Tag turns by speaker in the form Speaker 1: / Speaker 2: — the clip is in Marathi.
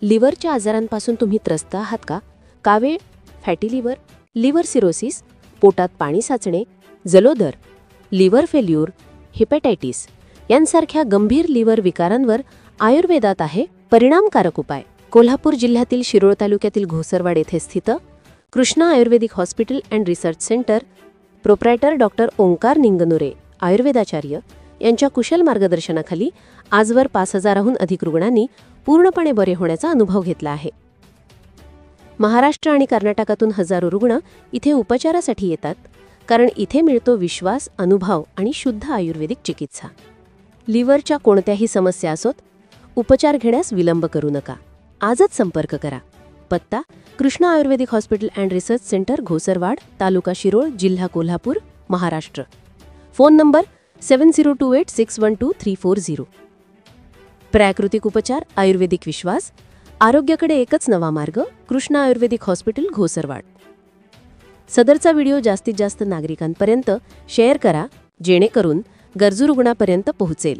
Speaker 1: लिव्हरच्या आजारांपासून तुम्ही त्रस्त आहात का? कावीळ, फॅटी लिव्हर, लिव्हर सिरोसिस, पोटात पाणी साचणे, जलोदर, लिव्हर फेल्युर, हिपॅटायटिस यांसारख्या गंभीर लिव्हर विकारांवर आयुर्वेदात आहे परिणामकारक उपाय. कोल्हापूर जिल्ह्यातील शिरोळ तालुक्यातील घोसरवाड येथे स्थित Krishna Ayurvedic hospital and research centre proprietor doctor Omkar Ninganure आयुर्वेदाचार्य यांच्या कुशल मार्गदर्शनाखाली आजवर 5,000हून अधिक रुग्णांनी पूर्णपणे बरे होण्याचा अनुभव घेतला आहे. महाराष्ट्र आणि कर्नाटकातून हजारो रुग्ण इथे उपचारासाठी येतात, कारण इथे मिळतो विश्वास, अनुभव आणि शुद्ध आयुर्वेदिक चिकित्सा. लिव्हरच्या कोणत्याही समस्या असोत, उपचार घेण्यास विलंब करू नका. आजच संपर्क करा. पत्ता: Krishna Ayurvedic hospital and research centre, Ghosarwad, तालुका शिरोळ, जिल्हा कोल्हापूर, महाराष्ट्र. Phone number 7028612340. प्राकृतिक उपचार, आयुर्वेदिक विश्वास, आरोग्याकडे एकच नवा मार्ग. Krishna Ayurvedic hospital, Ghosarwad. सदरचा video जास्तीत जास्त नागरिकांपर्यंत शेअर करा, जेणेकरून गरजू रुग्णापर्यंत पोहोचेल.